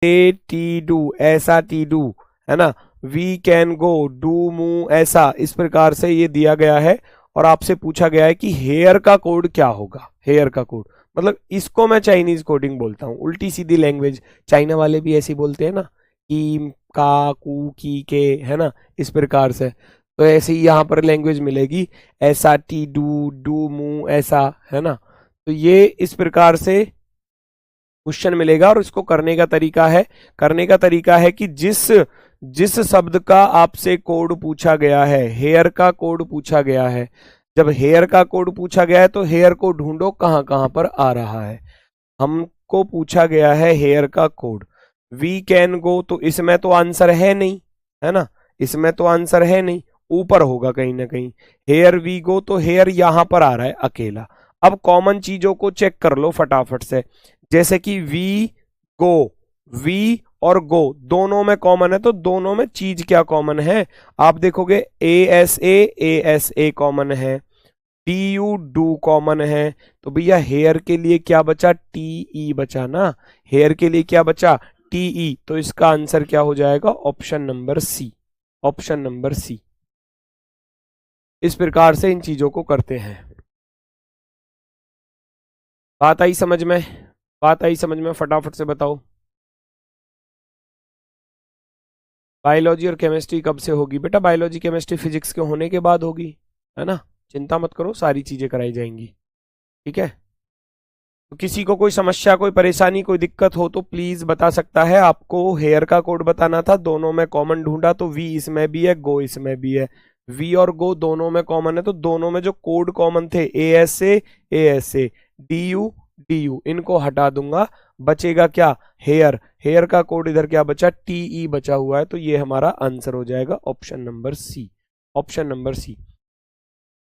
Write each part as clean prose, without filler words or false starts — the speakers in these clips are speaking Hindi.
से टी डू, ऐसा टी डू, है ना। We can go, do move, ऐसा, इस प्रकार से ये दिया गया है। और आपसे पूछा गया है कि हेयर का कोड क्या होगा। हेयर का कोड मतलब इसको मैं चाइनीज कोडिंग बोलता हूँ, उल्टी सीधी लैंग्वेज। चाइना वाले भी ऐसी बोलते हैं ना, की, का, कू, की, के, है ना, इस प्रकार से। तो ऐसे ही यहाँ पर लैंग्वेज मिलेगी, ऐसा टी डू, डू मूव, ऐसा, है ना। तो ये इस प्रकार से क्वेश्चन मिलेगा। और इसको करने का तरीका है कि जिस जिस शब्द का आपसे कोड पूछा गया है, हेयर का कोड पूछा गया है, जब हेयर का कोड पूछा गया है तो हेयर को ढूंढो कहां कहां पर आ रहा है। हमको पूछा गया है हेयर का कोड। वी कैन गो, तो इसमें तो आंसर है नहीं, है ना, इसमें तो आंसर है नहीं, ऊपर होगा कहीं ना कहीं। हेयर वी गो, तो हेयर यहां पर आ रहा है अकेला। अब कॉमन चीजों को चेक कर लो फटाफट से, जैसे कि वी गो, वी और गो दोनों में कॉमन है, तो दोनों में चीज क्या कॉमन है। आप देखोगे एस ए कॉमन है, डी यू डू कॉमन है, तो भैया हेयर के लिए क्या बचा, टी ई बचा ना। हेयर के लिए क्या बचा, टी ई, तो इसका आंसर क्या हो जाएगा, option number C, option number C. इस प्रकार से इन चीजों को करते हैं। बात आई समझ में, बात आई समझ में, फटाफट से बताओ। बायोलॉजी और केमिस्ट्री कब से होगी बेटा, बायोलॉजी केमिस्ट्री फिजिक्स के होने के बाद होगी, है ना। चिंता मत करो, सारी चीजें कराई जाएंगी, ठीक है। तो किसी को कोई समस्या, कोई परेशानी, कोई दिक्कत हो तो प्लीज बता सकता है। आपको हेयर का कोड बताना था, दोनों में कॉमन ढूंढा तो वी इसमें भी है, गो इसमें भी है। वी और गो दोनों में कॉमन है, तो दोनों में जो कोड कॉमन थे, A S A, D you, इनको हटा दूंगा, बचेगा क्या, हेयर। हेयर का कोड इधर क्या बचा, टी ई बचा हुआ है, तो ये हमारा आंसर हो जाएगा option number C, option number C.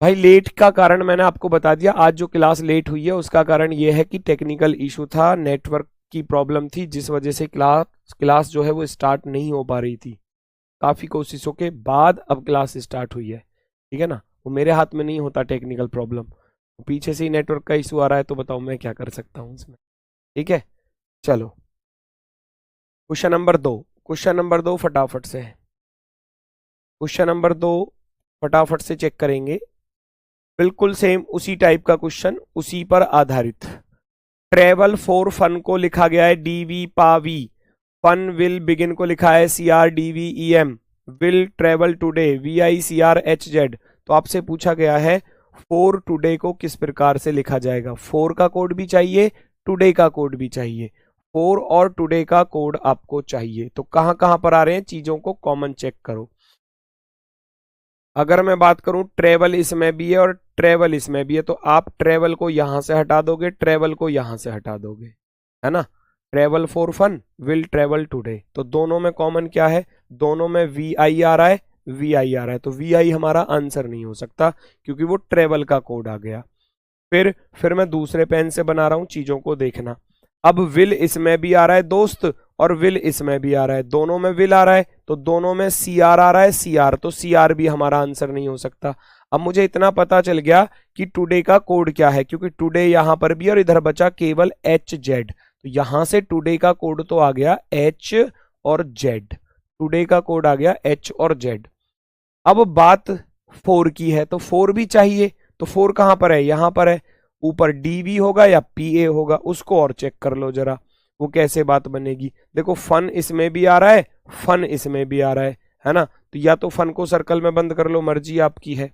भाई लेट का कारण मैंने आपको बता दिया, आज जो क्लास लेट हुई है उसका कारण यह है कि टेक्निकल इशू था, नेटवर्क की प्रॉब्लम थी, जिस वजह से क्लास जो है वो स्टार्ट नहीं हो पा रही थी। काफी कोशिशों के बाद अब क्लास स्टार्ट हुई है, ठीक है ना। वो मेरे हाथ में नहीं होता टेक्निकल प्रॉब्लम, पीछे से ही नेटवर्क का इशू आ रहा है, तो बताओ मैं क्या कर सकता हूँ इसमें, ठीक है। चलो क्वेश्चन नंबर दो, क्वेश्चन नंबर दो फटाफट से, क्वेश्चन नंबर दो फटाफट से चेक करेंगे। बिल्कुल सेम उसी टाइप का क्वेश्चन, उसी पर आधारित। ट्रेवल फॉर फन को लिखा गया है डीवी पावी, फन विल बिगिन को लिखा है C R D V E M, will travel today V I C R H Z. तो आपसे पूछा गया है फॉर टुडे को किस प्रकार से लिखा जाएगा। फॉर का कोड भी चाहिए, टुडे का कोड भी चाहिए, फॉर और टुडे का कोड आपको चाहिए। तो कहां कहां पर आ रहे हैं, चीजों को कॉमन चेक करो। अगर मैं बात करूं ट्रेवल इसमें भी है और ट्रेवल इसमें भी है, तो आप ट्रेवल को यहां से हटा दोगे, ट्रेवल को यहां से हटा दोगे, है ना। Travel for fun, will travel today, तो दोनों में कॉमन क्या है, दोनों में वी आई आ रहा है, वी आई आ रहा है, तो वी आई हमारा आंसर नहीं हो सकता क्योंकि वो ट्रेवल का कोड आ गया। फिर मैं दूसरे पेन से बना रहा हूं, चीजों को देखना। अब विल इसमें भी आ रहा है दोस्त, और विल इसमें भी आ रहा है, दोनों में विल आ रहा है, तो दोनों में सी आर आ रहा है, सी आर, तो सी आर भी हमारा आंसर नहीं हो सकता। अब मुझे इतना पता चल गया कि टुडे का कोड क्या है, क्योंकि टुडे यहां पर भी और इधर बचा केवल एच जेड, तो यहां से टुडे का कोड तो आ गया एच और जेड, टुडे का कोड आ गया एच और जेड। अब बात फोर की है, तो फोर भी चाहिए, तो फोर कहां पर है, यहां पर है, ऊपर डीवी होगा या पीए होगा, उसको और चेक कर लो जरा, वो कैसे बात बनेगी। देखो फन इसमें भी आ रहा है, फन इसमें भी आ रहा है ना, तो या तो फन को सर्कल में बंद कर लो, मर्जी आपकी है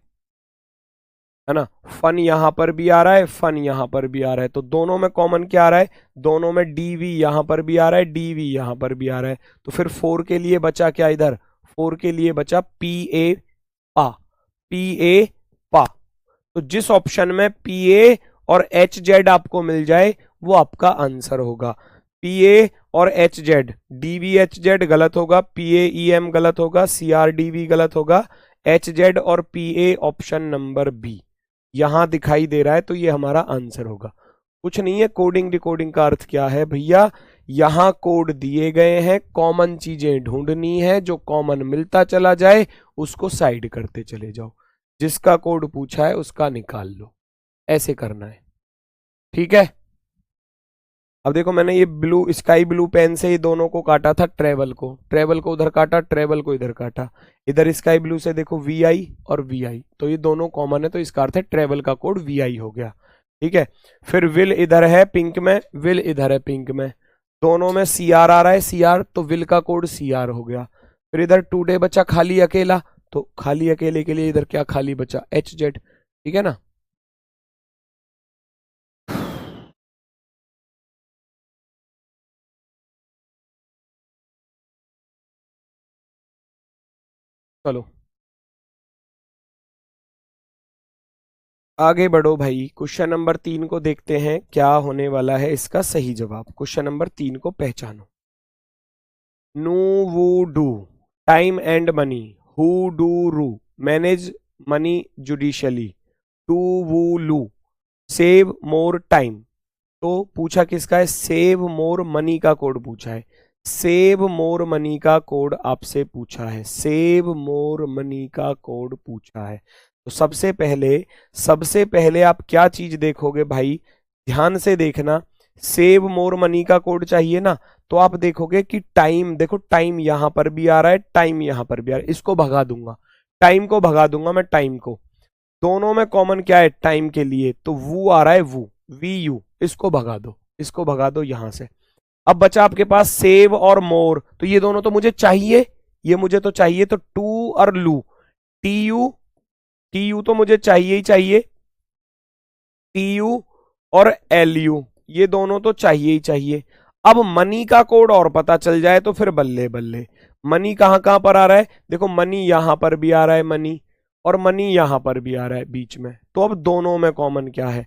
ना। फन यहां पर भी आ रहा है, फन यहां पर भी आ रहा है, तो दोनों में कॉमन क्या आ रहा है, दोनों में डीवी यहां पर भी आ रहा है, डीवी यहां पर भी आ रहा है, तो फिर फोर के लिए बचा क्या, इधर फोर के लिए बचा पी ए पा, पी ए पा। तो जिस ऑप्शन में पी ए और एच जेड आपको मिल जाए वो आपका आंसर होगा। पी ए और H Z, DV H Z गलत होगा, पी ए ई एम गलत होगा, सी आर डी वी गलत होगा, एच जेड और P A option number B यहां दिखाई दे रहा है, तो ये हमारा आंसर होगा। कुछ नहीं है, कोडिंग डिकोडिंग का अर्थ क्या है भैया, यहां कोड दिए गए हैं, कॉमन चीजें ढूंढनी है, जो कॉमन मिलता चला जाए उसको साइड करते चले जाओ, जिसका कोड पूछा है उसका निकाल लो, ऐसे करना है, ठीक है। अब देखो मैंने ये ब्लू स्काई ब्लू पेन से ये दोनों को काटा था, ट्रेवल को उधर काटा, ट्रेवल को इधर काटा, इधर स्काई ब्लू से देखो VI और VI, तो ये दोनों कॉमन है, तो इसका अर्थ है ट्रेवल का कोड VI हो गया। ठीक है, फिर विल इधर है पिंक में, विल इधर है पिंक में, दोनों में CR आ रहा है, CR, तो विल का कोड CR हो गया। फिर इधर टुडे बचा खाली अकेला, तो खाली अकेले के लिए इधर क्या खाली बचा, HZ। ठीक है ना। चलो आगे बढ़ो भाई, क्वेश्चन नंबर 3 को देखते हैं क्या होने वाला है इसका सही जवाब। क्वेश्चन नंबर 3 को पहचानो। No woo do time and money, who do rue manage money judiciously, to woo loo save more time. तो पूछा किसका है, सेव मोर मनी का कोड पूछा है, सेव मोर मनी का कोड आपसे पूछा है, सेव मोर मनी का कोड पूछा है। तो सबसे पहले आप क्या चीज देखोगे भाई, ध्यान से देखना। सेव मोर मनी का कोड चाहिए ना, तो आप देखोगे कि टाइम, देखो टाइम यहां पर भी आ रहा है, टाइम यहां पर भी आ रहा है, इसको भगा दूंगा, टाइम को भगा दूंगा मैं, टाइम को। दोनों में कॉमन क्या है टाइम के लिए, तो वो आ रहा है, वो VU, इसको भगा दो, इसको भगा दो यहां से। अब बचा आपके पास सेव और मोर, तो ये दोनों तो मुझे चाहिए, ये मुझे तो चाहिए, तो टू और लू, TU, TU तो मुझे चाहिए ही चाहिए, TU और LU ये दोनों तो चाहिए ही चाहिए। अब मनी का कोड और पता चल जाए तो फिर बल्ले बल्ले। मनी कहां कहां पर आ रहा है, देखो मनी यहां पर भी आ रहा है मनी, और मनी यहां पर भी आ रहा है बीच में, तो अब दोनों में कॉमन क्या है,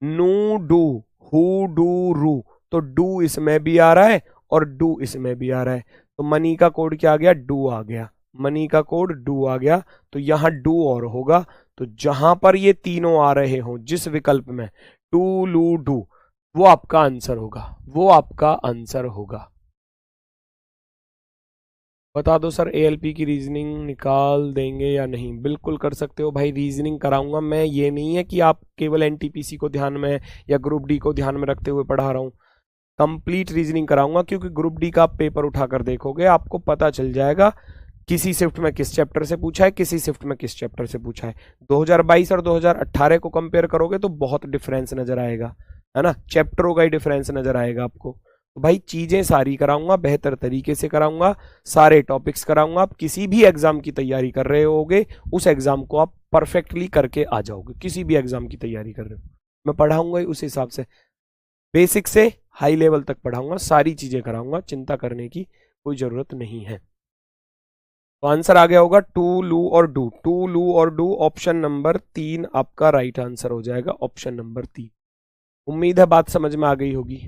नू डू, हु डू रू, तो डू इसमें भी आ रहा है और डू इसमें भी आ रहा है, तो मनी का कोड क्या आ गया, डू आ गया, मनी का कोड डू आ गया। तो यहां डू और होगा, तो जहां पर ये तीनों आ रहे हो जिस विकल्प में, टू लू डू, वो आपका आंसर होगा, वो आपका आंसर होगा। बता दो सर ALP की रीजनिंग निकाल देंगे या नहीं, बिल्कुल कर सकते हो भाई, रीजनिंग कराऊंगा मैं, ये नहीं है कि आप केवल NTPC को ध्यान में या ग्रुप डी को ध्यान में रखते हुए पढ़ा रहा हूँ, कंप्लीट रीजनिंग कराऊंगा, क्योंकि ग्रुप डी का आप पेपर उठाकर देखोगे आपको पता चल जाएगा किसी शिफ्ट में किस चैप्टर से पूछा है, किसी शिफ्ट में किस चैप्टर से पूछा है। 2022 और 2018 को कंपेयर करोगे तो बहुत डिफरेंस नजर आएगा, है ना, चैप्टरों का ही डिफरेंस नजर आएगा आपको। तो भाई चीजें सारी कराऊंगा, बेहतर तरीके से कराऊंगा, सारे टॉपिक्स कराऊंगा, आप किसी भी एग्जाम की तैयारी कर रहे होगे उस एग्जाम को आप परफेक्टली करके आ जाओगे, किसी भी एग्जाम की तैयारी कर रहे हो मैं पढ़ाऊंगा ही उस हिसाब से, बेसिक से हाई लेवल तक पढ़ाऊंगा, सारी चीजें कराऊंगा, चिंता करने की कोई जरूरत नहीं है। तो आंसर आ गया होगा टू लू और डू, टू लू और डू, ऑप्शन नंबर 3 आपका राइट आंसर हो जाएगा, ऑप्शन नंबर 3। उम्मीद है बात समझ में आ गई होगी,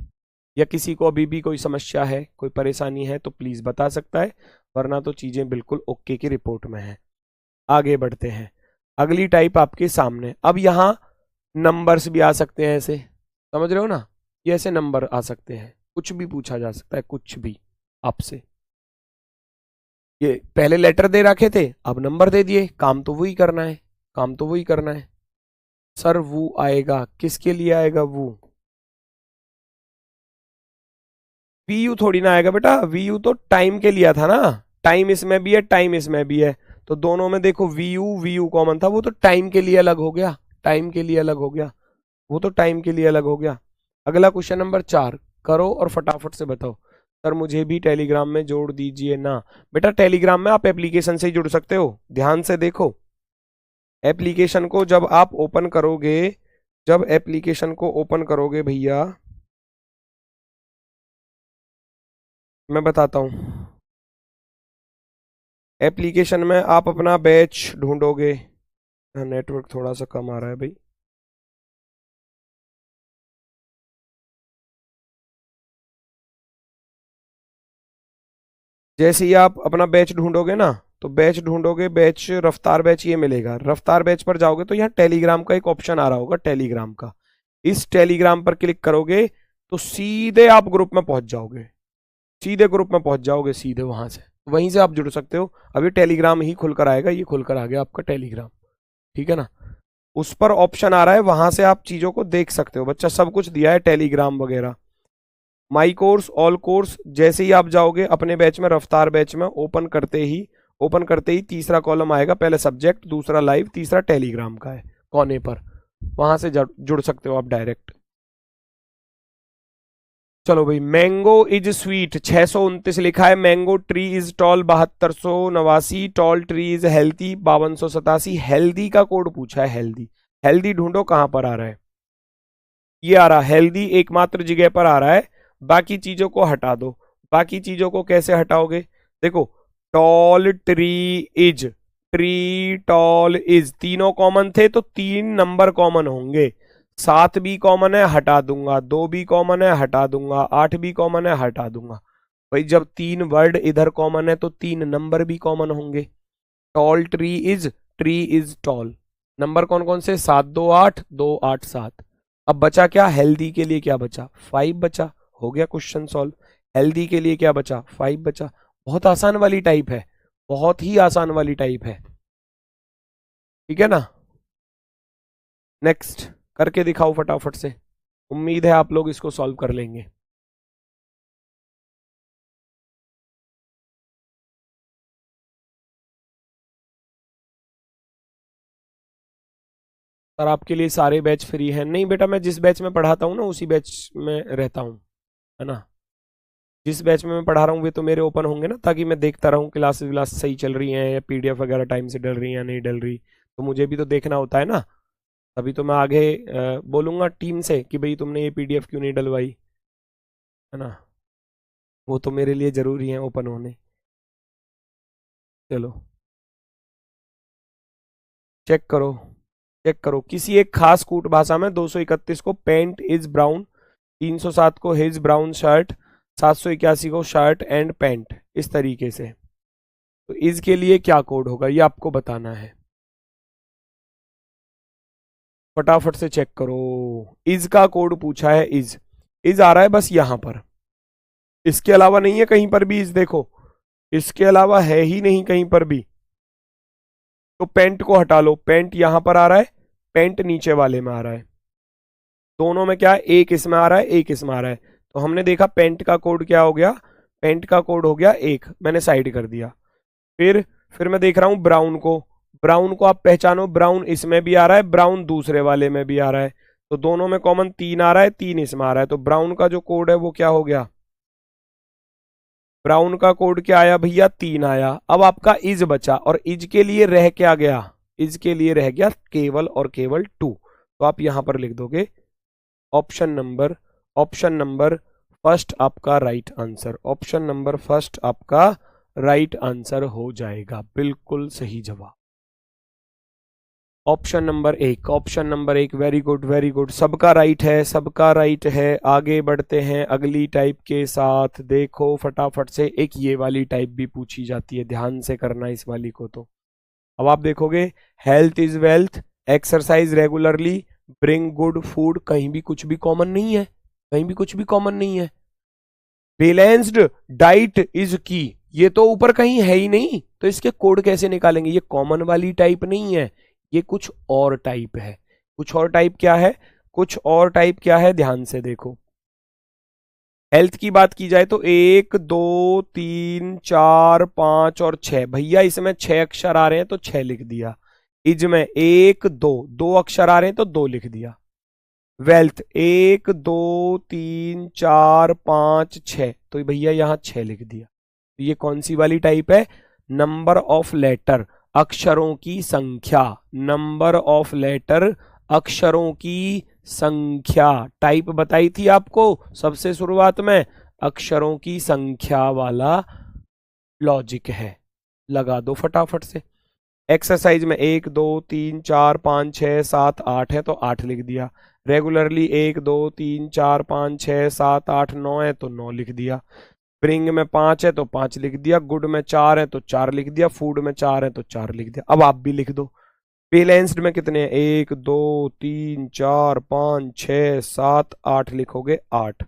या किसी को अभी भी कोई समस्या है, कोई परेशानी है तो प्लीज बता सकता है, वरना तो चीजें बिल्कुल ओके की रिपोर्ट में है। आगे बढ़ते हैं, अगली टाइप आपके सामने। अब यहाँ नंबर्स भी आ सकते हैं ऐसे, समझ रहे हो ना, ये ऐसे नंबर आ सकते हैं, कुछ भी पूछा जा सकता है, कुछ भी आपसे। ये पहले लेटर दे रखे थे, अब नंबर दे दिए, काम तो वही करना है, काम तो वही करना है। सर वो आएगा, किसके लिए आएगा वो, VU थोड़ी ना आएगा बेटा, VU तो टाइम के लिए था ना, टाइम इसमें भी है, टाइम इसमें भी है, तो दोनों में देखो VU कॉमन था, वो तो टाइम के लिए अलग हो गया, टाइम के लिए अलग हो गया, वो तो टाइम के लिए अलग हो गया। अगला क्वेश्चन नंबर 4 करो और फटाफट से बताओ। सर मुझे भी टेलीग्राम में जोड़ दीजिए ना, बेटा टेलीग्राम में आप एप्लीकेशन से ही जुड़ सकते हो, ध्यान से देखो एप्लीकेशन को जब आप ओपन करोगे, जब एप्लीकेशन को ओपन करोगे भैया, मैं बताता हूं, एप्लीकेशन में आप अपना बैच ढूंढोगे, नेटवर्क थोड़ा सा कम आ रहा है भाई, जैसे ही आप अपना बैच ढूंढोगे ना, तो बैच ढूंढोगे, बैच रफ्तार बैच ये मिलेगा, रफ्तार बैच पर जाओगे तो यहाँ टेलीग्राम का एक ऑप्शन आ रहा होगा, टेलीग्राम का, इस टेलीग्राम पर क्लिक करोगे तो सीधे आप ग्रुप में पहुंच जाओगे, सीधे ग्रुप में पहुंच जाओगे, सीधे वहां से, वहीं से आप जुड़ सकते हो। अभी टेलीग्राम ही खुलकर आएगा, ये खुलकर आ गया आपका टेलीग्राम, ठीक है ना, उस पर ऑप्शन आ रहा है, वहां से आप चीजों को देख सकते हो, बच्चा सब कुछ दिया है टेलीग्राम वगैरह, माई कोर्स, ऑल कोर्स, जैसे ही आप जाओगे अपने बैच में, रफ्तार बैच में, ओपन करते ही तीसरा कॉलम आएगा, पहले सब्जेक्ट, दूसरा लाइव, तीसरा टेलीग्राम का है कोने पर, वहां से जुड़ सकते हो आप डायरेक्ट। चलो भाई, मैंगो इज स्वीट 629 लिखा है, mango tree is tall 7289, tall tree is healthy 5287। Healthy का कोड पूछा है, हेल्दी, हेल्दी ढूंढो कहां पर आ रहा है, ये आ रहा, हेल्दी एकमात्र जगह पर आ रहा है, बाकी चीजों को हटा दो। बाकी चीजों को कैसे हटाओगे, देखो, tall tree is, tree tall is, तीनों कॉमन थे तो 3 नंबर कॉमन होंगे, 7 भी कॉमन है हटा दूंगा, 2 भी कॉमन है हटा दूंगा, 8 भी कॉमन है हटा दूंगा। भाई जब 3 वर्ड इधर कॉमन है तो 3 नंबर भी कॉमन होंगे। Tall tree is tall, number कौन कौन से, 7 2 8, 2 8 7। अब बचा क्या, हेल्दी के लिए क्या बचा, 5 बचा, हो गया क्वेश्चन सॉल्व। हेल्दी के लिए क्या बचा, 5 बचा। बहुत आसान वाली टाइप है, बहुत ही आसान वाली टाइप है, ठीक है ना। नेक्स्ट करके दिखाओ फटाफट से, उम्मीद है आप लोग इसको सॉल्व कर लेंगे। सर आपके लिए सारे बैच फ्री हैं, नहीं बेटा, मैं जिस बैच में पढ़ाता हूँ ना उसी बैच में रहता हूँ, है ना। जिस बैच में मैं पढ़ा रहा हूँ वे तो मेरे ओपन होंगे ना, ताकि मैं देखता रहूँ क्लासेस विलास सही चल रही हैं या पीडीएफ वगैरह टाइम से डल रही हैं या नहीं डल रही, तो मुझे भी तो देखना होता है ना। तभी तो मैं आगे बोलूंगा टीम से कि भाई तुमने ये पीडीएफ क्यों नहीं डलवाई, है ना, वो तो मेरे लिए जरूरी है ओपन होने। चलो चेक करो, चेक करो, किसी एक खास कूट भाषा में 231 को पेंट इज ब्राउन, 307 को हिज ब्राउन शर्ट, 781 को शर्ट एंड पेंट, इस तरीके से। तो इज के लिए क्या कोड होगा ये आपको बताना है, फटाफट से चेक करो। इज का कोड पूछा है, इज आ रहा है बस यहां पर, इसके अलावा नहीं है कहीं पर भी, इज देखो इसके अलावा है ही नहीं कहीं पर भी। तो पेंट को हटा लो, पेंट यहां पर आ रहा है, पेंट नीचे वाले में आ रहा है, दोनों में क्या है, एक इसमें आ रहा है एक इसमें आ रहा है। तो हमने देखा पेंट का कोड क्या हो गया, पेंट का कोड हो गया 1, मैंने साइड कर दिया। फिर मैं देख रहा हूं ब्राउन को, ब्राउन को आप पहचानो, ब्राउन इसमें भी आ रहा है, ब्राउन दूसरे वाले में भी आ रहा है, तो दोनों में कॉमन 3 आ रहा है, 3 इसमें आ रहा है, तो ब्राउन का जो कोड है वो क्या हो गया, ब्राउन का कोड क्या आया भैया, 3 आया। अब आपका इज बचा, और इज के लिए रह क्या गया, इज के लिए रह गया केवल और केवल 2, तो आप यहां पर लिख दोगे ऑप्शन नंबर फर्स्ट आपका right answer, option number first आपका राइट आंसर हो जाएगा, बिल्कुल सही जवाब। ऑप्शन नंबर एक, वेरी गुड वेरी गुड, सबका राइट है, सबका राइट है। आगे बढ़ते हैं अगली टाइप के साथ, देखो फटाफट से, एक ये वाली टाइप भी पूछी जाती है, ध्यान से करना इस वाली को। तो अब आप देखोगे, health is wealth, exercise regularly, bring good food, कहीं भी कुछ भी कॉमन नहीं है, कहीं भी कुछ भी कॉमन नहीं है। बैलेंस्ड डाइट इज की, ये तो ऊपर कहीं है ही नहीं, तो इसके कोड कैसे निकालेंगे, ये कॉमन वाली टाइप नहीं है, ये कुछ और टाइप है। कुछ और टाइप क्या है, कुछ और टाइप क्या है, ध्यान से देखो। हेल्थ की बात की जाए तो 1 2 3 4 5 और 6, भैया इसमें 6 अक्षर आ रहे हैं तो 6 लिख दिया। इज में 1 2, 2 अक्षर आ रहे हैं तो 2 लिख दिया। वेल्थ 1 2 3 4 5 6, तो भैया यहां 6 लिख दिया। तो ये कौन सी वाली टाइप है, नंबर ऑफ लेटर, अक्षरों की संख्या, नंबर ऑफ लेटर, अक्षरों की संख्या, टाइप बताई थी आपको सबसे शुरुआत में, अक्षरों की संख्या वाला लॉजिक है, लगा दो फटाफट से। एक्सरसाइज में 1 2 3 4 5 6 7 8 है तो 8 लिख दिया। रेगुलरली 1 2 3 4 5 6 7 8 9 है तो 9 लिख दिया। ब्रिंग में 5 है तो 5 लिख दिया। गुड में 4 है तो 4 लिख दिया। फूड में 4 है तो 4 लिख दिया। अब आप भी लिख दो। बैलेंस्ड में कितने हैं, 1 2 3 4 5 6 7 8 लिखोगे 8।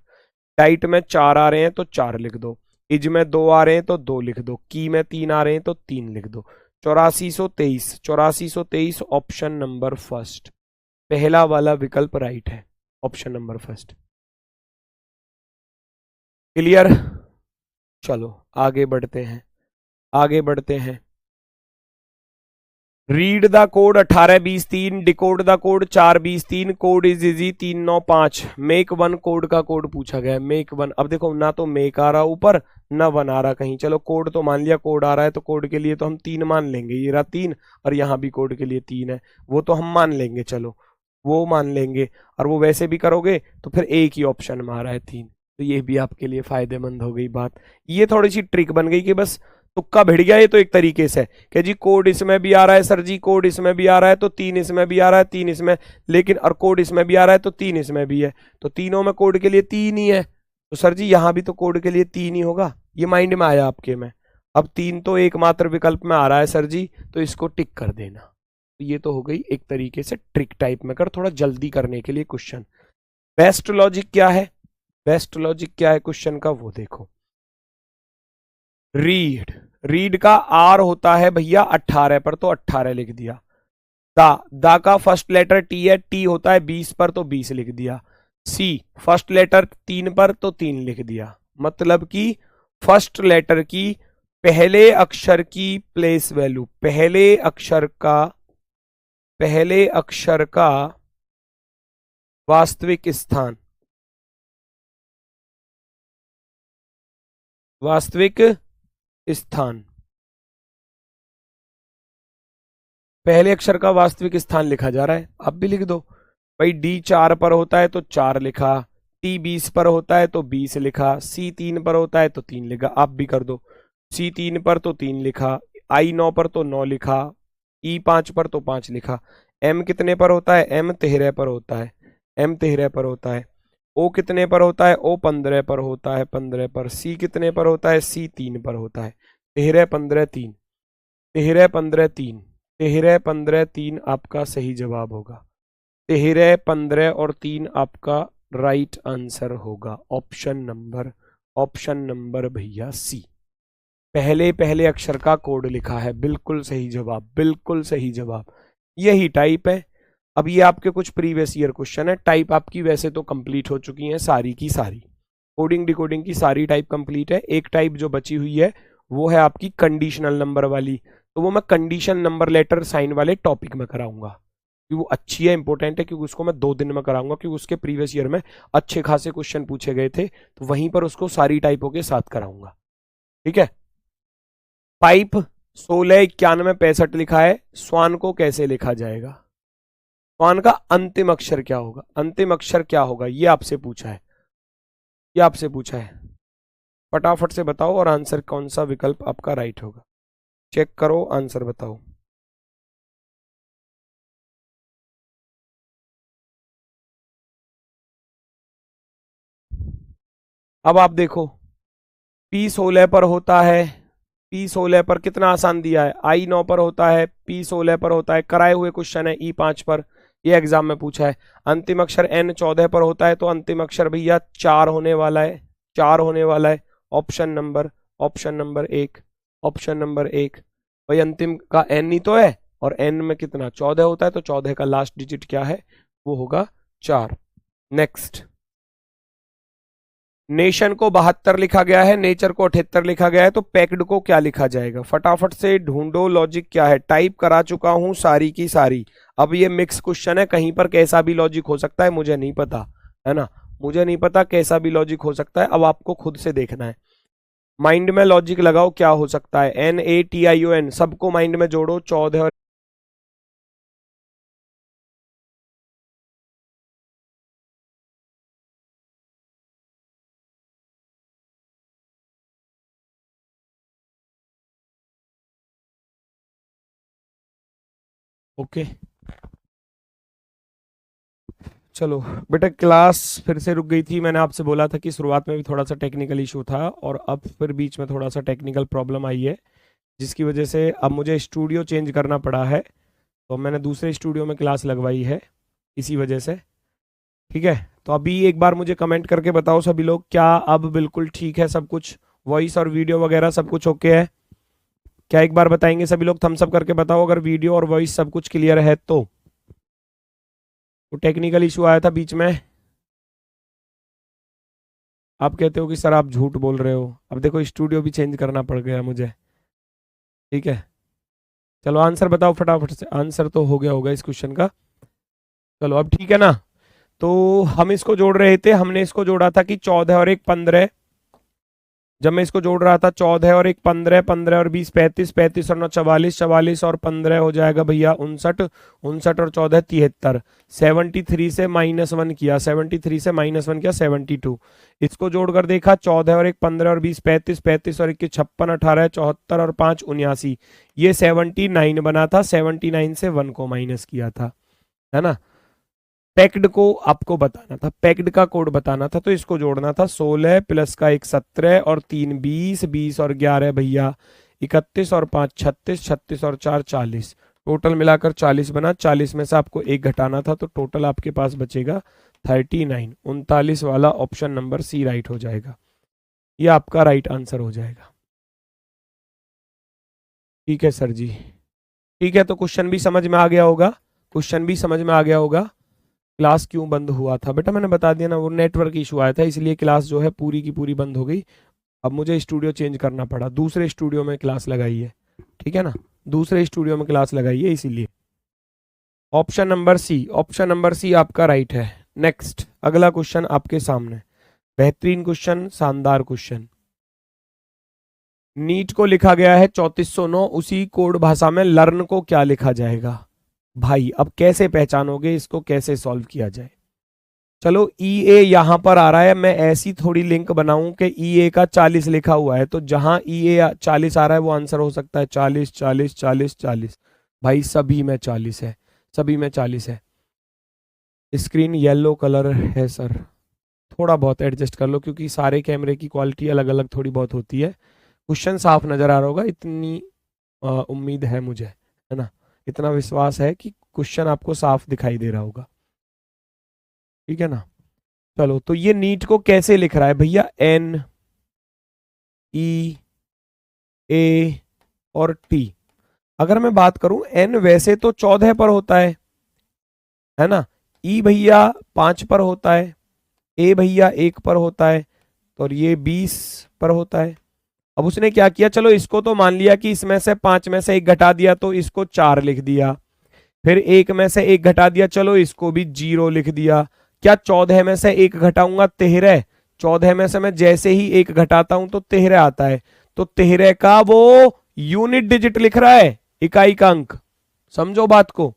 डाइट में 4 आ रहे हैं तो 4 लिख दो। इज में 2 आ रहे हैं तो 2 लिख दो। की में 3 आ रहे हैं तो 3 लिख दो। 8423 ऑप्शन नंबर फर्स्ट, पहला वाला विकल्प राइट है, ऑप्शन नंबर फर्स्ट। क्लियर? चलो आगे बढ़ते हैं, आगे बढ़ते हैं। Read the code 1823, decode the code 423, code is easy 395। Make one code का कोड पूछा गया है, मेक वन। अब देखो ना तो मेक आ रहा ऊपर ना वन आ रहा कहीं। चलो कोड तो मान लिया, कोड आ रहा है तो कोड के लिए तो हम 3 मान लेंगे, ये रहा 3, और यहाँ भी कोड के लिए 3 है, वो तो हम मान लेंगे, चलो वो मान लेंगे। और वो वैसे भी करोगे तो फिर एक ही ऑप्शन में आ रहा है 3, तो ये भी आपके लिए फायदेमंद हो गई बात। ये थोड़ी सी ट्रिक बन गई कि बस तुक्का भिड़ गया ये तो एक तरीके से कि जी कोड इसमें भी आ रहा है सर जी, कोड इसमें भी आ रहा है तो 3 इसमें भी आ रहा है, 3 इसमें, लेकिन और कोड इसमें भी आ रहा है तो 3 इसमें भी है, तो तीनों में कोड के लिए 3 ही है, तो सर जी यहां भी तो कोड के लिए 3 ही होगा। ये माइंड में आया आपके में? अब 3 तो एकमात्र विकल्प में आ रहा है सर जी, तो इसको टिक कर देना। तो ये तो हो गई एक तरीके से ट्रिक टाइप में कर, थोड़ा जल्दी करने के लिए क्वेश्चन। बेस्ट लॉजिक क्या है, बेस्ट लॉजिक क्या है क्वेश्चन का वो देखो। रीड, रीड का आर होता है भैया 18 पर, तो 18 लिख दिया। दा का फर्स्ट लेटर टी है, टी होता है 20 पर, तो 20 लिख दिया। सी फर्स्ट लेटर 3 पर, तो 3 लिख दिया। मतलब कि फर्स्ट लेटर की पहले अक्षर की प्लेस वैल्यू, पहले अक्षर का, पहले अक्षर का वास्तविक स्थान, वास्तविक स्थान, पहले अक्षर का वास्तविक स्थान लिखा जा रहा है। आप भी लिख दो भाई, डी 4 पर होता है तो 4 लिखा, टी 20 पर होता है तो 20 लिखा, सी 3 पर होता है तो 3 लिखा। आप भी कर दो, सी 3 पर तो 3 लिखा, आई 9 पर तो 9 लिखा, ई 5 पर तो 5 लिखा। एम कितने पर होता है, एम 13 पर होता है, एम 13 पर होता है। ओ कितने पर होता है, ओ 15 पर होता है, 15 पर। सी कितने पर होता है, सी 3 पर होता है। 13 15 3, 13 15 3, 13 15 3 आपका सही जवाब होगा। 13 15 और 3 आपका राइट आंसर होगा। ऑप्शन नंबर भैया सी, पहले पहले अक्षर का कोड लिखा है। बिल्कुल सही जवाब, बिल्कुल सही जवाब, यही टाइप है। अब ये आपके कुछ प्रीवियस ईयर क्वेश्चन है, टाइप आपकी वैसे तो कंप्लीट हो चुकी हैं सारी की सारी, कोडिंग डिकोडिंग की सारी टाइप कंप्लीट है। एक टाइप जो बची हुई है वो है आपकी कंडीशनल नंबर वाली, तो वो मैं कंडीशन नंबर लेटर साइन वाले टॉपिक में कराऊंगा, क्योंकि वो अच्छी है, इंपॉर्टेंट है, क्योंकि उसको मैं 2 दिन में कराऊंगा, क्योंकि उसके प्रीवियस ईयर में अच्छे खासे क्वेश्चन पूछे गए थे, तो वहीं पर उसको सारी टाइपों के साथ कराऊंगा। ठीक है। पाइप 16 91 65 लिखा है, स्वान को कैसे लिखा जाएगा? स्वान का अंतिम अक्षर क्या होगा, अंतिम अक्षर क्या होगा, ये आपसे पूछा है, ये आपसे पूछा है। फटाफट से बताओ और आंसर कौन सा विकल्प आपका राइट होगा, चेक करो, आंसर बताओ। अब आप देखो, P16 पर होता है, P16 पर कितना आसान दिया है, I9 पर होता है, P16 पर होता है, कराए हुए क्वेश्चन है E5 पर, ये एग्जाम में पूछा है। अंतिम अक्षर N14 पर होता है, तो अंतिम अक्षर भैया 4 होने वाला है, 4 होने वाला है। ऑप्शन नंबर 1, ऑप्शन नंबर 1 भाई, अंतिम का N ही तो है, और N में कितना 14 होता है, तो 14 का लास्ट डिजिट क्या है, वो होगा 4। नेक्स्ट, नेशन को 72 लिखा गया है, नेचर को 78 लिखा गया है, तो पैक्ड को क्या लिखा जाएगा? फटाफट से ढूंढो, लॉजिक क्या है। टाइप करा चुका हूं सारी की सारी। अब ये मिक्स क्वेश्चन है, कहीं पर कैसा भी लॉजिक हो सकता है, मुझे नहीं पता, है ना, मुझे नहीं पता कैसा भी लॉजिक हो सकता है। अब आपको खुद से देखना है, माइंड में लॉजिक लगाओ क्या हो सकता है। NATION सबको माइंड में जोड़ो, 14 और ओके। चलो बेटा, क्लास फिर से रुक गई थी, मैंने आपसे बोला था कि शुरुआत में भी थोड़ा सा टेक्निकल इशू था, और अब फिर बीच में थोड़ा सा टेक्निकल प्रॉब्लम आई है, जिसकी वजह से अब मुझे स्टूडियो चेंज करना पड़ा है, तो मैंने दूसरे स्टूडियो में क्लास लगवाई है इसी वजह से। ठीक है, तो अभी एक बार मुझे कमेंट करके बताओ सभी लोग, क्या अब बिल्कुल ठीक है सब कुछ, वॉइस और वीडियो वगैरह सब कुछ ओके है क्या? एक बार बताएंगे सभी लोग, थम्स अप करके बताओ अगर वीडियो और वॉइस सब कुछ क्लियर है तो टेक्निकल इशू आया था बीच में, आप कहते हो कि सर आप झूठ बोल रहे हो। अब देखो स्टूडियो भी चेंज करना पड़ गया मुझे, ठीक है। चलो आंसर बताओ फटाफट से, आंसर तो हो गया होगा इस क्वेश्चन का। चलो अब ठीक है ना। तो हम इसको जोड़ रहे थे, हमने इसको जोड़ा था कि 14 और एक 15। जब मैं इसको जोड़ रहा था 14 और एक 15, 15 और 20 35, 35 और 9 44, 44 और 15 हो जाएगा भैया 59, 59 और 14 73, 73 से -1 किया, 73 से -1 किया 72। इसको जोड़कर देखा 14 और एक 15 और 20 35, 35 और 21 56, 18 74 और 5 79, ये 79 बना था, 79 से 1 को माइनस किया था, है ना। पैक्ड को आपको बताना था, पैक्ड का कोड बताना था, तो इसको जोड़ना था 16 प्लस का 1 17 और 3 20, 20 और 11 भैया 31 और 5 36, 36 और 4 40, टोटल मिलाकर 40 बना। 40 में से आपको एक घटाना था, तो टोटल आपके पास बचेगा 39। 39 वाला ऑप्शन नंबर सी राइट हो जाएगा, ये आपका राइट आंसर हो जाएगा। ठीक है सर जी, ठीक है। तो क्वेश्चन भी समझ में आ गया होगा, क्वेश्चन भी समझ में आ गया होगा। क्लास क्यों बंद हुआ था बेटा, मैंने बता दिया ना, वो नेटवर्क इशू आया था, इसलिए क्लास जो है पूरी की पूरी बंद हो गई। अब मुझे स्टूडियो चेंज करना पड़ा, दूसरे स्टूडियो में क्लास लगाई है, ठीक है ना, दूसरे स्टूडियो में क्लास लगाई है इसीलिए। Option number C, option number C आपका राइट है। नेक्स्ट अगला क्वेश्चन आपके सामने, बेहतरीन क्वेश्चन, शानदार क्वेश्चन। नीट को लिखा गया है 3409, उसी कोड भाषा में लर्न को क्या लिखा जाएगा भाई। अब कैसे पहचानोगे इसको, कैसे सॉल्व किया जाए। चलो EA यहां पर आ रहा है, मैं ऐसी थोड़ी लिंक बनाऊं कि EA का 40 लिखा हुआ है, तो जहां EA 40 आ रहा है वो आंसर हो सकता है 40 40 40 40। भाई सभी में 40 है, सभी में 40 है। स्क्रीन येलो कलर है सर, थोड़ा बहुत एडजस्ट कर लो क्योंकि सारे कैमरे की क्वालिटी अलग अलग थोड़ी बहुत होती है। क्वेश्चन साफ नजर आ रहा होगा, इतनी उम्मीद है मुझे, है ना, इतना विश्वास है कि क्वेश्चन आपको साफ दिखाई दे रहा होगा, ठीक है ना। चलो तो ये नीट को कैसे लिख रहा है भैया, NEA और T। अगर मैं बात करूं N वैसे तो 14 पर होता है ना, E भैया 5 पर होता है, A भैया 1 पर होता है, और ये 20 पर होता है। अब उसने क्या किया, चलो इसको तो मान लिया कि इसमें से 5 में से 1 घटा दिया तो इसको 4 लिख दिया, फिर 1 में से 1 घटा दिया, चलो इसको भी 0 लिख दिया। क्या 14 में से 1 घटाऊंगा 13, 14 में से मैं जैसे ही 1 घटाता हूं तो 13 आता है, तो 13 का वो यूनिट डिजिट लिख रहा है, इकाई का अंक, समझो बात को।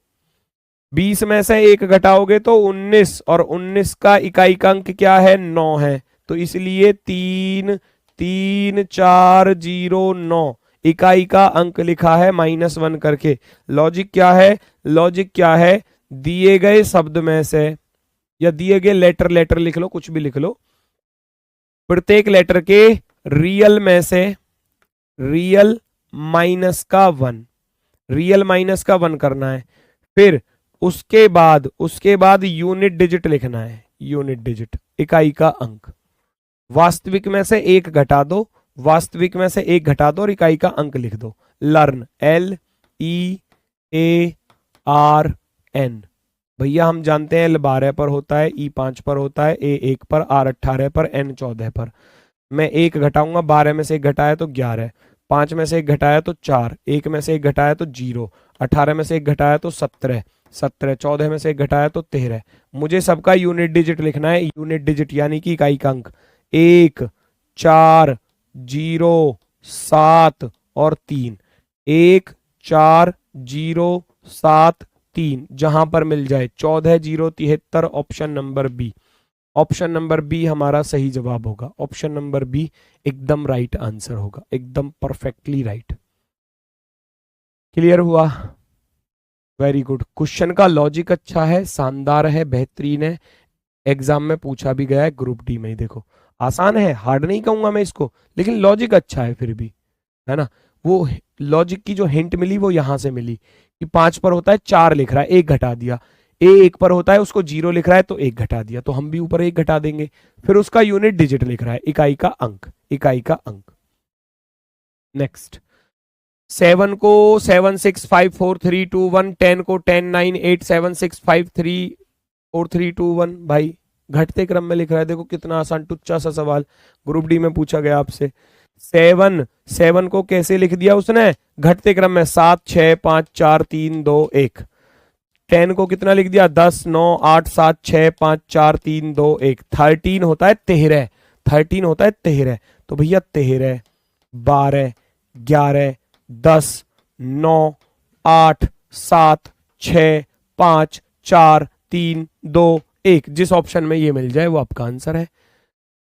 20 में से 1 घटाओगे तो 19, और 19 का इकाई का अंक क्या है, 9 है, तो इसलिए 3 3 4 0 9 इकाई का अंक लिखा है -1 करके। लॉजिक क्या है, लॉजिक क्या है, दिए गए शब्द में से या दिए गए लेटर लिख लो, कुछ भी लिख लो, प्रत्येक लेटर के रियल में से रियल माइनस का 1, रियल माइनस का 1 करना है, फिर उसके बाद यूनिट डिजिट लिखना है, यूनिट डिजिट इकाई का अंक। वास्तविक में से 1 घटा दो, वास्तविक में से 1 घटा दो और इकाई का अंक लिख दो। लर्न LEARN, भैया हम जानते हैं L 12 पर होता है, E 5 पर होता है, A 1 पर, R 18 पर, N 14 पर। मैं 1 घटाऊंगा, 12 में से 1 घटाया तो 11, 5 में से 1 घटाया तो 4, 1 में से 1 घटाया तो 0, 18 में से 1 घटाया तो 17, 14 में से 1 घटाया तो 13। मुझे सबका यूनिट डिजिट लिखना है, यूनिट डिजिट यानी कि इकाई का अंक 1 4 0 7 और 3, 1 4 0 7 3, जहां पर मिल जाए 14 0 73, option number B, option number B हमारा सही जवाब होगा, ऑप्शन नंबर बी एकदम राइट आंसर होगा, एकदम परफेक्टली राइट। क्लियर हुआ, वेरी गुड। क्वेश्चन का लॉजिक अच्छा है, शानदार है, बेहतरीन है, एग्जाम में पूछा भी गया है, ग्रुप डी में ही देखो। आसान है, हार्ड नहीं कहूंगा मैं इसको, लेकिन लॉजिक अच्छा है फिर भी, है ना। वो लॉजिक की जो हिंट मिली वो यहां से मिली कि 5 पर होता है 4 लिख रहा है, 1 घटा दिया, A 1 पर होता है उसको 0 लिख रहा है तो 1 घटा दिया, तो हम भी ऊपर 1 घटा देंगे, फिर उसका यूनिट डिजिट लिख रहा है, इकाई का अंक, इकाई का अंक। नेक्स्ट 7 को 7 6 5 4 3 2 1, 10 को 10 9 8 7 6 5 3 4 3 2 1, भाई घटते क्रम में लिख रहा है। देखो कितना आसान टुच्चा सा सवाल ग्रुप डी में पूछा गया आपसे। 7 को कैसे लिख दिया उसने घटते क्रम में, 7 6 5 4 3 2 1। 10 को कितना लिख दिया, 10 9 8 7 6 5 4 3 2 1। 13 होता है 13, 13 होता है 13। तो भैया 13 12 11 10 9 8 7 6 5 4 3 2 1। जिस ऑप्शन में ये मिल जाए वो आपका आंसर है,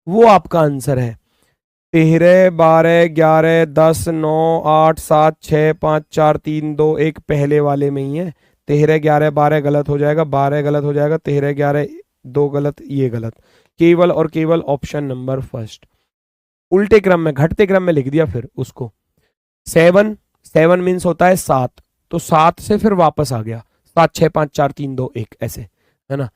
वो आपका आंसर है। 13 12 11 10 9 8 7 6 5 4 3 2 1 पहले वाले में ही है। 13 11 12 गलत हो जाएगा, 12 गलत हो जाएगा, 13 11 2 गलत, ये गलत। केवल और केवल ऑप्शन नंबर फर्स्ट। उल्टे क्रम में घटते क्रम में लिख दिया फिर उसको। 7 मीन्स होता है 7, तो 7 से फिर वापस आ गया, 7 6 5 4 3 2 1 ऐसे, है ना।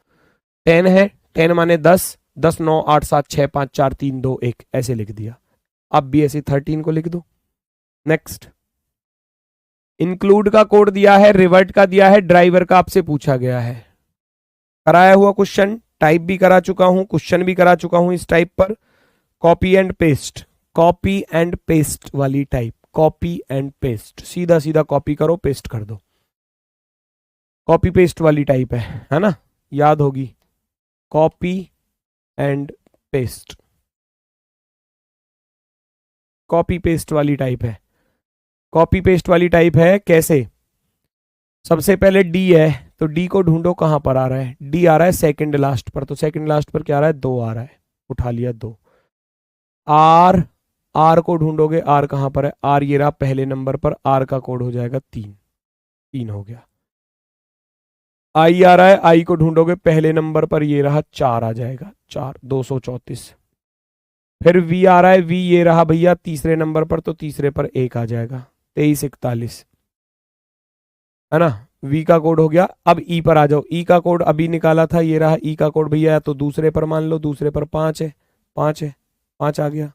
10 है, 10 माने 10 10 9 8 7 6 5 4 3 2 1 ऐसे लिख दिया। अब भी ऐसे 13 को लिख दो। नेक्स्ट, इंक्लूड का कोड दिया है, रिवर्ट का दिया है, ड्राइवर का आपसे पूछा गया है। कराया हुआ क्वेश्चन, टाइप भी करा चुका हूं, क्वेश्चन भी करा चुका हूं इस टाइप पर। Copy and paste, copy and paste वाली टाइप, कॉपी एंड पेस्ट, सीधा सीधा कॉपी करो पेस्ट कर दो, कॉपी पेस्ट वाली टाइप है ना, याद होगी। Copy and paste, copy paste वाली टाइप है, कॉपी पेस्ट वाली टाइप है। कैसे, सबसे पहले डी है तो डी को ढूंढो कहां पर आ रहा है, डी आ रहा है सेकंड लास्ट पर, तो सेकंड लास्ट पर क्या आ रहा है, 2 आ रहा है, उठा लिया 2। आर, आर को ढूंढोगे, आर कहां पर है, आर ये रहा पहले नंबर पर, आर का कोड हो जाएगा 3, 3 हो गया। आई आ रहा है, आई को ढूंढोगे पहले नंबर पर, ये रहा 4 आ जाएगा, 4 234। फिर वी आ रहा है, वी ये रहा भैया तीसरे नंबर पर, तो तीसरे पर 1 आ जाएगा, 23 41, है ना। वी का कोड हो गया। अब ई पर आ जाओ, ई का कोड अभी निकाला था, ये रहा ई का कोड भैया, तो दूसरे पर मान लो, दूसरे पर 5 है, 5 है, 5 आ गया।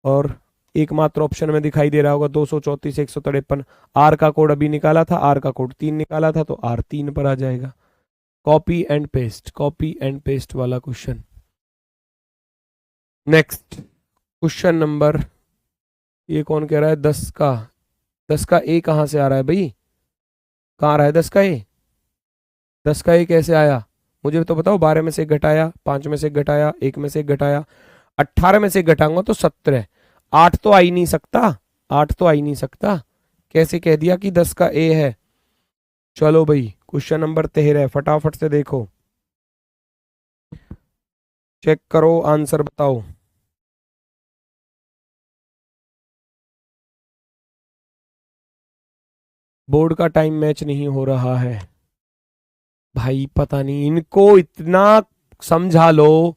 और एकमात्र ऑप्शन में दिखाई दे रहा होगा 234 153, आर का कोड अभी निकाला था, आर का कोड 3 निकाला था, तो आर 3 पर आ जाएगा। Copy and paste, copy and paste वाला क्वेश्चन। नेक्स्ट क्वेश्चन नंबर, ये कौन कह रहा है, 10 का, 10 का ए कहां से आ रहा है भाई, कहाँ आ रहा है 10 का ए, 10 का ए कैसे आया मुझे तो बताओ। 12 में से घटाया, 5 में से घटाया, 1 में से घटाया, 18 में से घटाऊंगा तो 17। 8 तो आ ही नहीं सकता, 8 तो आ ही नहीं सकता, कैसे कह दिया कि 10 का ए है। चलो भाई क्वेश्चन नंबर 13 फटाफट से देखो, चेक करो, आंसर बताओ। बोर्ड का टाइम मैच नहीं हो रहा है भाई, पता नहीं इनको, इतना समझा लो,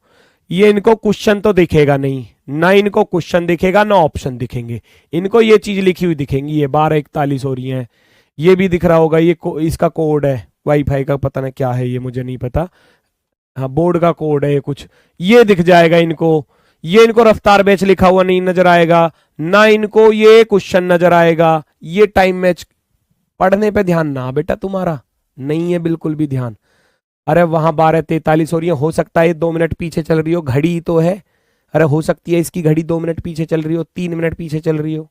ये इनको क्वेश्चन तो दिखेगा नहीं, ना इनको क्वेश्चन दिखेगा ना ऑप्शन दिखेंगे, इनको ये चीज लिखी हुई दिखेंगी, ये 12:41 हो रही है, ये भी दिख रहा होगा, ये इसका कोड है वाईफाई का, पता नहीं क्या है ये, मुझे नहीं पता, हाँ बोर्ड का कोड है ये कुछ, ये दिख जाएगा इनको। ये इनको रफ्तार बैच लिखा हुआ नहीं नजर आएगा, ना इनको ये क्वेश्चन नजर आएगा, ये टाइम मैच। पढ़ने पे ध्यान ना बेटा तुम्हारा नहीं है बिल्कुल भी ध्यान। अरे वहां 12:43 हो रही है, हो सकता है 2 मिनट पीछे चल रही हो, घड़ी तो है, अरे हो सकती है इसकी घड़ी 2 मिनट पीछे चल रही हो, 3 मिनट पीछे चल रही हो।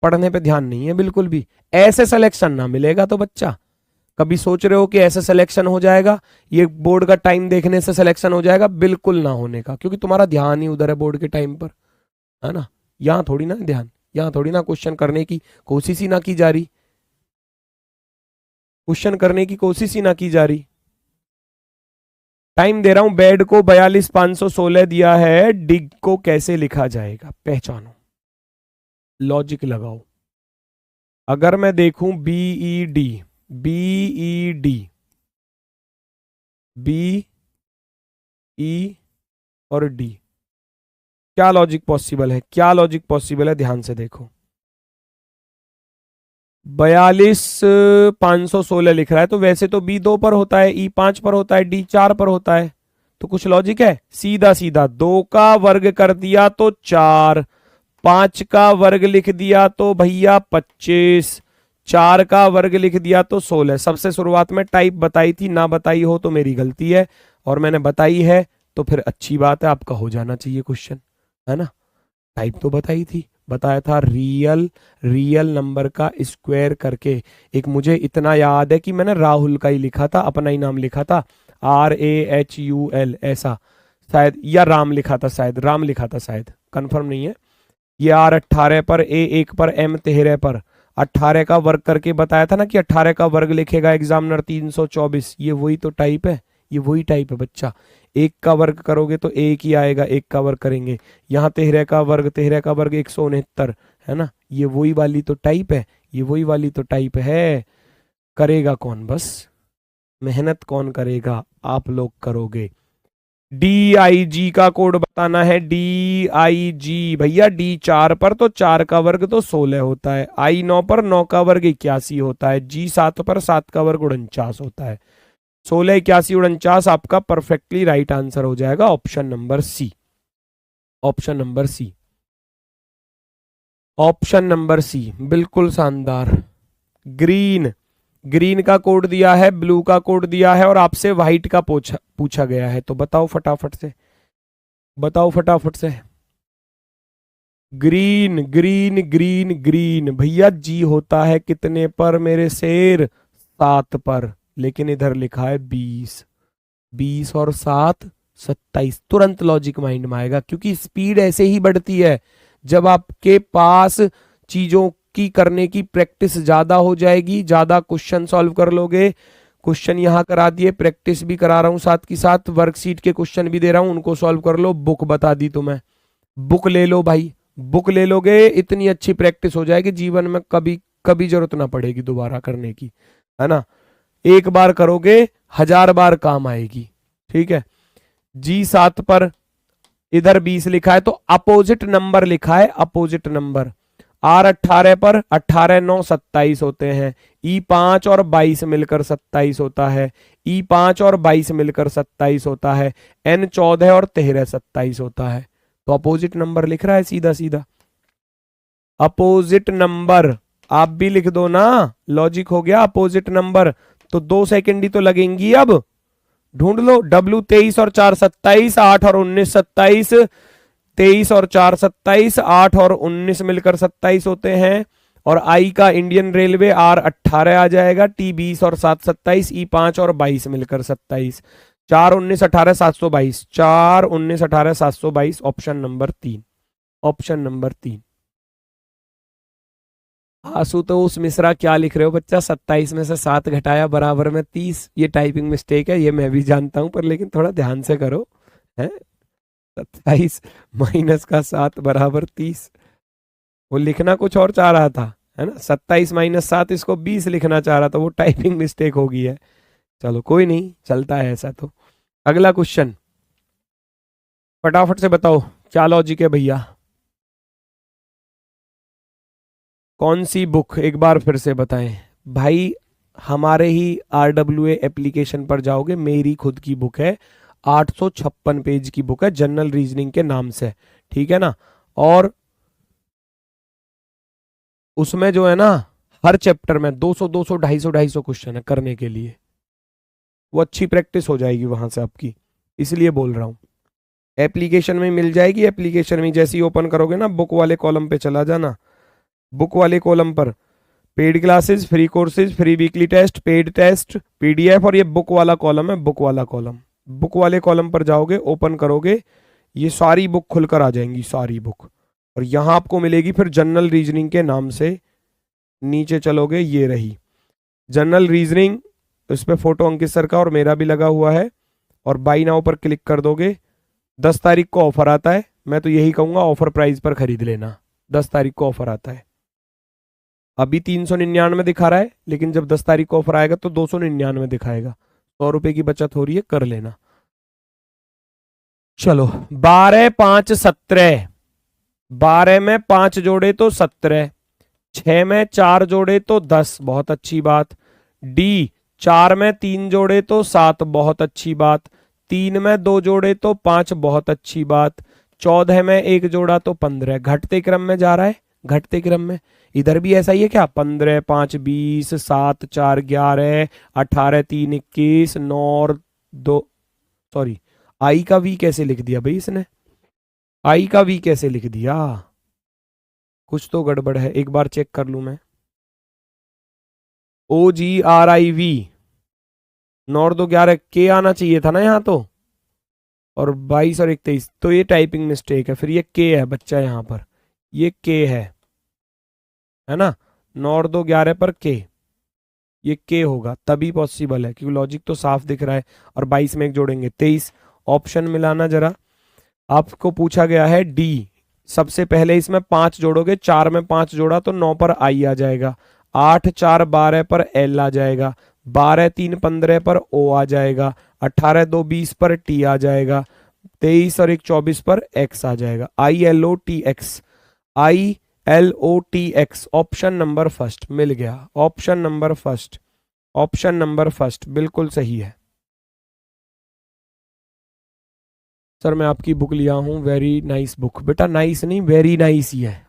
पढ़ने पे ध्यान नहीं है बिल्कुल भी, ऐसे सिलेक्शन ना मिलेगा तो बच्चा, कभी सोच रहे हो कि ऐसे सिलेक्शन हो जाएगा, ये बोर्ड का टाइम देखने से सिलेक्शन हो जाएगा, बिल्कुल ना होने का, क्योंकि तुम्हारा ध्यान ही उधर है बोर्ड के टाइम पर, है ना। यहां थोड़ी ना ध्यान, यहां थोड़ी ना क्वेश्चन करने की कोशिश ही ना की जा रही, क्वेश्चन करने की कोशिश ही ना की जा रही। टाइम दे रहा हूं, बेड को 42,516 दिया है, डिग को कैसे लिखा जाएगा पहचानो, लॉजिक लगाओ। अगर मैं देखूं बीईडी, बीईडी, बी ई और डी, क्या लॉजिक पॉसिबल है, क्या लॉजिक पॉसिबल है, ध्यान से देखो। 42,516 लिख रहा है, तो वैसे तो बी 2 पर होता है, ई 5 पर होता है, डी 4 पर होता है, तो कुछ लॉजिक है। सीधा सीधा 2 का वर्ग कर दिया तो 4, 5 का वर्ग लिख दिया तो भैया 25, 4 का वर्ग लिख दिया तो 16। सबसे शुरुआत में टाइप बताई थी, ना बताई हो तो मेरी गलती है, और मैंने बताई है तो फिर अच्छी बात है, आपका हो जाना चाहिए क्वेश्चन, है ना। टाइप तो बताई थी, बताया था रियल नंबर का स्क्वायर करके। एक मुझे इतना याद है कि मैंने राहुल का ही लिखा था, अपना ही नाम लिखा था, RAHUL ऐसा शायद, या राम लिखा था शायद, राम लिखा था शायद, कंफर्म नहीं है। ये R 18 पर, A 1 पर, M 13 पर, 18 का वर्ग करके बताया था ना कि 18 का वर्ग लिखेगा एग्जामिनर 324। ये वही तो टाइप है, ये वही टाइप है बच्चा। 1 का वर्ग करोगे तो 1 ही आएगा, 1 का वर्ग करेंगे। यहाँ 13 का वर्ग, 13 का वर्ग 169, है ना। ये वही वाली तो टाइप है, ये वही वाली तो टाइप है। करेगा कौन, बस मेहनत कौन करेगा, आप लोग करोगे। DIG का कोड बताना है, DIG भैया। D 4 पर तो 4 का वर्ग तो 16 होता है, I 9 पर 9 का वर्ग 81 होता है, G 7 पर 7 का वर्ग 49 होता है। 16, 81, 49 आपका परफेक्टली राइट आंसर हो जाएगा, option number C, option number C, option number C, बिल्कुल शानदार। ग्रीन, ग्रीन का कोड दिया है, ब्लू का कोड दिया है, और आपसे व्हाइट का पूछा गया है, तो बताओ फटाफट से, बताओ फटाफट से। ग्रीन ग्रीन ग्रीन ग्रीन भैया, जी होता है कितने पर मेरे शेर, 7 पर, लेकिन इधर लिखा है 20। 20 और 7 27। तुरंत लॉजिक माइंड में आएगा, क्योंकि स्पीड ऐसे ही बढ़ती है जब आपके पास चीजों की करने की प्रैक्टिस ज्यादा हो जाएगी, ज्यादा क्वेश्चन सॉल्व कर लोगे। क्वेश्चन यहाँ करा दिए, प्रैक्टिस भी करा रहा हूँ साथ की साथ, वर्कशीट के क्वेश्चन भी दे रहा हूँ, उनको सॉल्व कर लो। बुक बता दी तुम्हें, बुक ले लो भाई, बुक ले लोगे, इतनी अच्छी प्रैक्टिस हो जाएगी, जीवन में कभी कभी जरूरत ना पड़ेगी दोबारा करने की, है ना। एक बार करोगे 1000 बार काम आएगी, ठीक है। G 7 पर इधर 20 लिखा है, तो अपोजिट नंबर लिखा है, अपोजिट नंबर। R 18 पर 18 9 27 होते हैं, E 5 और 22 मिलकर 27 होता है, E 5 और 22 मिलकर 27 होता है, N 14 और 13 27 होता है। तो अपोजिट नंबर लिख रहा है सीधा सीधा, अपोजिट नंबर। आप भी लिख दो ना, लॉजिक हो गया अपोजिट नंबर। तो 2 सेकंड ही तो लगेंगी, अब ढूंढ लो। W 23 और 4 27, 8 और 19 27, 23 और 4 27, 8 और 19 मिलकर 27 होते हैं। और I का इंडियन रेलवे R 18 आ जाएगा, T 20 और 7 27, E 5 और 22 मिलकर 27, 4 19 18 722, 4 19 18 722, option number 3, option number 3। Ashutosh Mishra क्या लिख रहे हो बच्चा, 27 में से 7 घटाया बराबर में 30। ये टाइपिंग मिस्टेक है, ये मैं भी जानता हूं, पर लेकिन थोड़ा ध्यान से करो, है। 27 माइनस का 7 बराबर 30। वो लिखना कुछ और चाह रहा था, है ना। 27 माइनस 7, इसको 20 लिखना चाह रहा था, वो टाइपिंग मिस्टेक हो गई है। चलो कोई नहीं, चलता है ऐसा। तो अगला क्वेश्चन फटाफट से बताओ, क्या लॉजिक है भैया। कौन सी बुक, एक बार फिर से बताएं भाई। हमारे ही RWA एप्लीकेशन पर जाओगे, मेरी खुद की बुक है, 856 पेज की बुक है, जनरल रीजनिंग के नाम से, ठीक है ना। और उसमें जो है ना, हर चैप्टर में 200 200 250 क्वेश्चन है करने के लिए, वो अच्छी प्रैक्टिस हो जाएगी वहां से आपकी, इसलिए बोल रहा हूं। एप्लीकेशन में मिल जाएगी, एप्लीकेशन में जैसे ही ओपन करोगे ना, बुक वाले कॉलम पे चला जाना, बुक वाले कॉलम पर paid classes, free courses, free weekly test, paid test, PDF, और ये बुक वाला कॉलम है, बुक वाला कॉलम। बुक वाले कॉलम पर जाओगे, ओपन करोगे, ये सारी बुक खुलकर आ जाएंगी, सारी बुक। और यहां आपको मिलेगी फिर जनरल रीजनिंग के नाम से, नीचे चलोगे, ये रही जनरल रीजनिंग, इस पे फोटो अंकित सर का और मेरा भी लगा हुआ है। और बाई नाउ पर क्लिक कर दोगे, 10 तारीख को ऑफर आता है, मैं तो यही कहूंगा ऑफर प्राइस पर खरीद लेना, 10 तारीख को ऑफर आता है। अभी 399 दिखा रहा है, लेकिन जब 10 तारीख को ऑफर आएगा तो 299 दिखाएगा, 100 रुपए की बचत हो रही है, कर लेना। चलो 12 5 17, 12 में 5 जोड़े तो 17, 6 में 4 जोड़े तो 10, बहुत अच्छी बात। D 4 में 3 जोड़े तो 7, बहुत अच्छी बात। 3 में 2 जोड़े तो 5, बहुत अच्छी बात। 14 में 1 जोड़ा तो 15, घटते क्रम में जा रहा है, घटते क्रम में। इधर भी ऐसा ही है क्या, 15 5 20, 7 4 11, 18 3 21, 9 और 2, सॉरी आई का वी कैसे लिख दिया भाई इसने, आई का वी कैसे लिख दिया, कुछ तो गड़बड़ है, एक बार चेक कर लूं मैं। OGRIV, 9 और 2 11, के आना चाहिए था ना यहाँ तो, और 22 और 21, तो ये टाइपिंग मिस्टेक है, फिर ये के है बच्चा यहाँ पर, ये के है ना, 9 और 2 11 पर के, ये के होगा तभी पॉसिबल है, क्योंकि लॉजिक तो साफ दिख रहा है। और 22 में एक जोड़ेंगे 23, ऑप्शन मिलाना जरा। आपको पूछा गया है डी, सबसे पहले इसमें 5 जोड़ोगे, 4 में 5 जोड़ा तो 9 पर आई आ जाएगा, 8 4 12 पर एल आ जाएगा, 12 3 15 पर ओ आ जाएगा, 18 2 20 पर टी आ जाएगा, 23 और 1 24 पर एक्स आ जाएगा, ILOTX, ILOTX, option number first मिल गया, option number first, option number first बिल्कुल सही है। सर मैं आपकी बुक लिया हूँ, वेरी नाइस बुक, बेटा नाइस नहीं वेरी नाइस ही है,